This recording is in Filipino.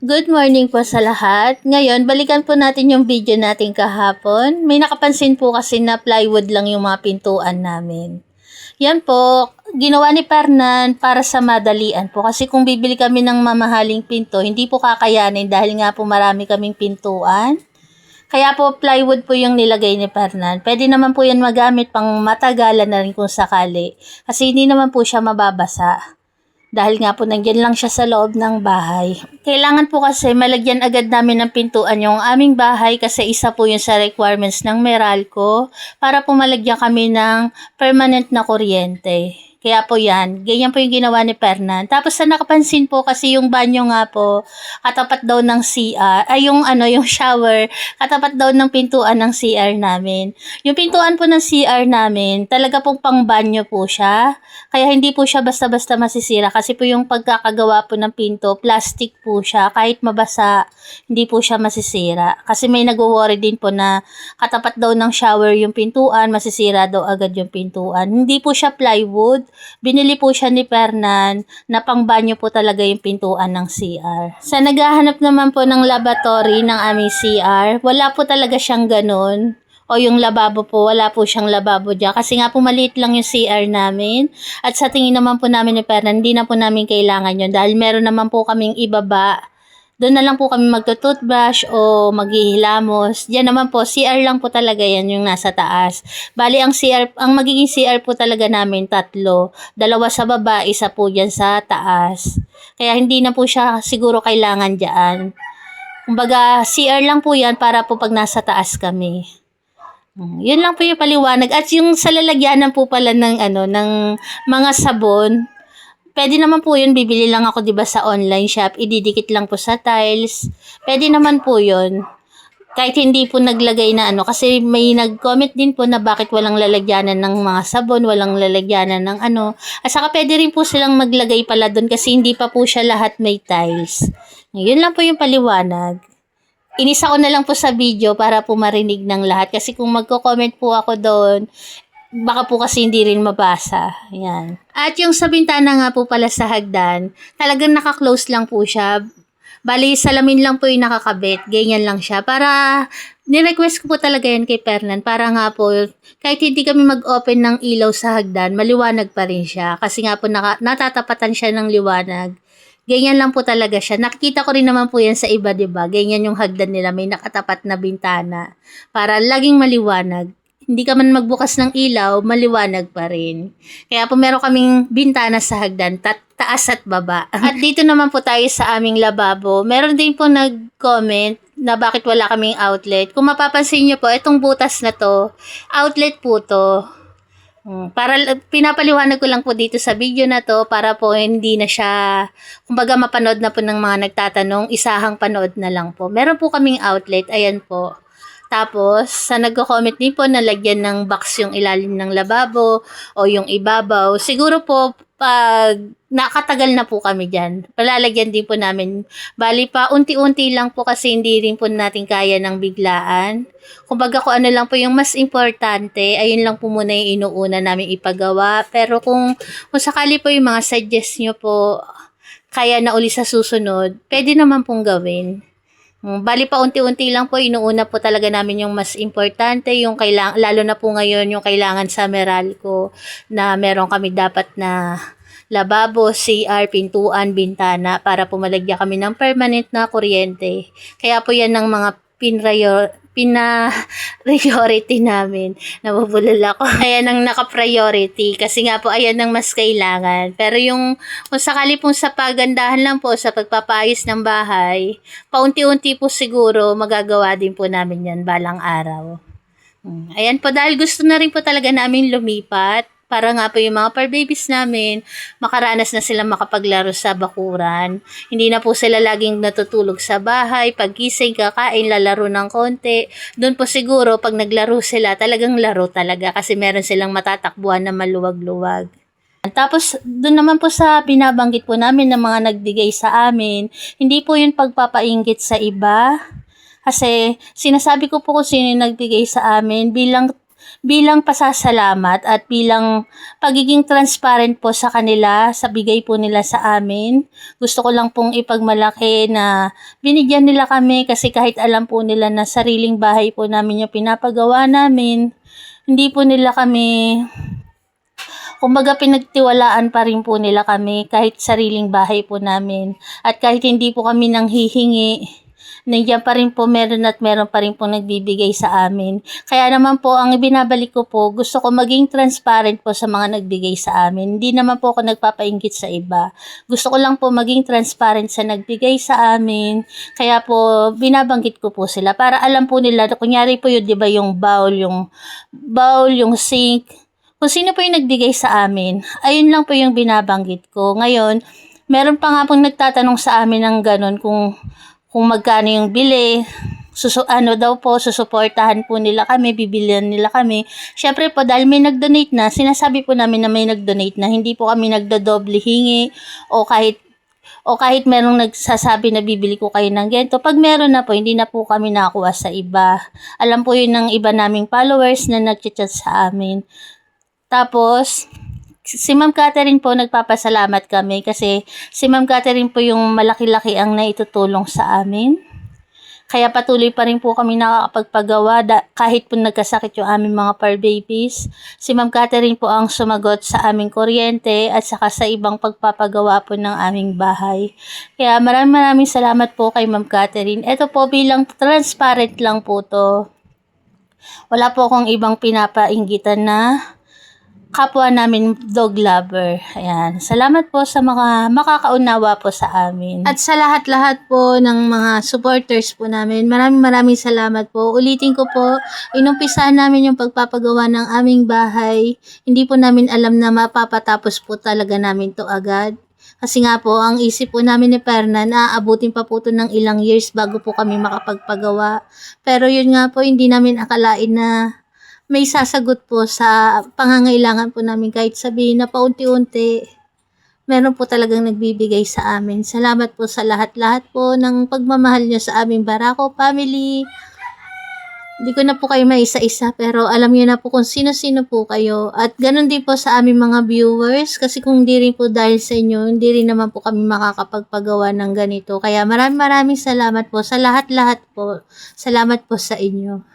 Good morning po sa lahat. Ngayon, balikan po natin yung video natin kahapon. May nakapansin po kasi na plywood lang yung mga pintuan namin. Yan po, ginawa ni Fernan para sa madalian po. Kasi kung bibili kami ng mamahaling pinto, hindi po kakayanin dahil nga po marami kaming pintuan. Kaya po plywood po yung nilagay ni Fernan. Pwede naman po yan magamit pang matagalan na rin kung sakali. Kasi hindi naman po siya mababasa. Dahil nga po nandiyan lang siya sa loob ng bahay. Kailangan po kasi malagyan agad namin ng pintuan yung aming bahay kasi isa po yun sa requirements ng Meralco para po malagyan kami ng permanent na kuryente. Kaya po yan, ganyan po yung ginawa ni Fernan. Tapos sa nakapansin po kasi yung banyo nga po, katapat daw ng CR, yung shower, katapat daw ng pintuan ng CR namin. Yung pintuan po ng CR namin, talaga pong pang banyo po siya. Kaya hindi po siya basta-basta masisira kasi po yung pagkakagawa po ng pinto, plastic po siya. Kahit mabasa, hindi po siya masisira. Kasi may nagwo-worry din po na katapat daw ng shower yung pintuan, masisira daw agad yung pintuan. Hindi po siya plywood. Binili po siya ni Fernan na pangbanyo po talaga yung pintuan ng CR. Sa naghahanap naman po ng lavatory ng aming CR, wala po talaga siyang ganun. O yung lababo po, wala po siyang lababo dyan. Kasi nga po maliit lang yung CR namin. At sa tingin naman po namin ni Fernan, hindi na po namin kailangan yun. Dahil meron naman po kaming ibaba. Doon na lang po kami magto-toothbrush o maghihilamos. Diyan naman po, CR lang po talaga yan yung nasa taas. Bali, ang magiging CR po talaga namin, 3. 2 sa baba, 1 po dyan sa taas. Kaya hindi na po siya siguro kailangan dyan. Kumbaga, CR lang po yan para po pag nasa taas kami. Yun lang po yung paliwanag. At yung sa lalagyanan po pala ng mga sabon, pwede naman po yun, bibili lang ako 'di ba sa online shop, ididikit lang po sa tiles. Pwede naman po yun. Kahit hindi po naglagay na kasi may nag-comment din po na bakit walang lalagyanan ng mga sabon, walang lalagyanan ng At saka pwede rin po silang maglagay pala doon kasi hindi pa po siya lahat may tiles. Yun lang po yung paliwanag. Inisa ko na lang po sa video para po marinig ng lahat. Kasi kung magko-comment po ako doon, baka po kasi hindi rin mabasa. Ayan. At yung sa bintana nga po pala sa hagdan, talagang naka-close lang po siya. Bali, salamin lang po yung nakakabit. Ganyan lang siya. Para, nirequest ko po talaga yan kay Fernan. Para nga po, kahit hindi kami mag-open ng ilaw sa hagdan, maliwanag pa rin siya. Kasi nga po, natatapatan siya ng liwanag. Ganyan lang po talaga siya. Nakikita ko rin naman po yan sa iba, diba? Ganyan yung hagdan nila. May nakatapat na bintana. Para laging maliwanag. Hindi ka man magbukas ng ilaw, maliwanag pa rin. Kaya po meron kaming bintana sa hagdan, taas at baba. At dito naman po tayo sa aming lababo. Meron din po nag-comment na bakit wala kaming outlet. Kung mapapansin nyo po, itong butas na to, outlet po to. Para pinapaliwanag ko lang po dito sa video na to para po hindi na siya, kumbaga mapanood na po ng mga nagtatanong, isahang panood na lang po. Meron po kaming outlet, ayan po. Tapos, sa nagko-comment din po na lagyan ng box yung ilalim ng lababo o yung ibabaw. Siguro po, pag nakatagal na po kami dyan, palalagyan din po namin. Bali pa, unti-unti lang po kasi hindi rin po natin kaya ng biglaan. Kumbaga kung ano lang po yung mas importante, ayun lang po muna yung inuuna namin ipagawa. Pero kung sakali po yung mga suggest nyo po, kaya na uli sa susunod, pwede naman pong gawin. Bali pa unti-unti lang po, inuuna po talaga namin yung mas importante, yung lalo na po ngayon yung kailangan sa Meralco na meron kami dapat na lababo, CR, pintuan, bintana para po malagyan kami ng permanent na kuryente. Kaya po yan ng mga pina-priority namin. Nabubulol ako. Ayan ang naka-priority kasi nga po ayan ang mas kailangan. Pero kung sakali pong sa pagandahan lang po sa pagpapayos ng bahay, paunti-unti po siguro magagawa din po namin yan balang araw. Ayan po, dahil gusto na rin po talaga namin lumipat. Para nga po yung mga par-babies namin, makaranas na sila makapaglaro sa bakuran. Hindi na po sila laging natutulog sa bahay. Paggising, kakain, lalaro ng konti. Doon po siguro, pag naglaro sila, talagang laro talaga. Kasi meron silang matatakbuhan na maluwag-luwag. Tapos, doon naman po sa binabanggit po namin ng mga nagbigay sa amin, hindi po yun pagpapainggit sa iba. Kasi, sinasabi ko po kung sino yung nagbigay sa amin bilang bilang pasasalamat at bilang pagiging transparent po sa kanila, sa bigay po nila sa amin. Gusto ko lang pong ipagmalaki na binigyan nila kami kasi kahit alam po nila na sariling bahay po namin yung pinapagawa namin, hindi po nila kami, kumbaga pinagtiwalaan pa rin po nila kami kahit sariling bahay po namin. At kahit hindi po kami nanghihingi, nandiyan pa rin po, meron pa rin po nagbibigay sa amin. Kaya naman po, ang ibinabalik ko po, gusto ko maging transparent po sa mga nagbigay sa amin. Hindi naman po ako nagpapainggit sa iba. Gusto ko lang po maging transparent sa nagbigay sa amin. Kaya po, binabanggit ko po sila para alam po nila, kunyari po yun, di ba, yung bowl, yung sink, kung sino po yung nagbigay sa amin, ayun lang po yung binabanggit ko. Ngayon, meron pa nga pong nagtatanong sa amin ng ganun kung magkano yung bili, susuportahan po nila kami, bibilihan nila kami. Syempre po, dahil may nag-donate na, sinasabi po namin na may nag-donate na, hindi po kami nagdodoble hingi o kahit merong nagsasabi na bibili ko kayo ng ganito. Pag meron na po, hindi na po kami nakakuha sa iba. Alam po yun ng iba naming followers na nag-chat sa amin. Tapos, si Ma'am Catherine po, nagpapasalamat kami kasi si Ma'am Catherine po yung malaki-laki ang naitutulong sa amin. Kaya patuloy pa rin po kami nakakapagpagawa kahit po nagkasakit yung aming mga fur babies. Si Ma'am Catherine po ang sumagot sa aming kuryente at saka sa ibang pagpapagawa po ng aming bahay. Kaya maraming salamat po kay Ma'am Catherine. Ito po, bilang transparent lang po to. Wala po akong ibang pinapainggitan na kapwa namin dog lover. Ayan. Salamat po sa mga makakaunawa po sa amin. At sa lahat-lahat po ng mga supporters po namin, maraming salamat po. Ulitin ko po, inumpisahan namin yung pagpapagawa ng aming bahay. Hindi po namin alam na mapapatapos po talaga namin to agad. Kasi nga po, ang isip po namin ni Perna na aabutin pa po to ng ilang years bago po kami makapagpagawa. Pero yun nga po, hindi namin akalain na may sasagot po sa pangangailangan po namin kahit sabihin na paunti-unti. Meron po talagang nagbibigay sa amin. Salamat po sa lahat-lahat po ng pagmamahal nyo sa aming Barako family. Hindi ko na po kayo maisa-isa pero alam niyo na po kung sino-sino po kayo. At ganun din po sa aming mga viewers kasi kung di rin po dahil sa inyo, hindi rin naman po kami makakapagpagawa ng ganito. Kaya maraming salamat po sa lahat-lahat po. Salamat po sa inyo.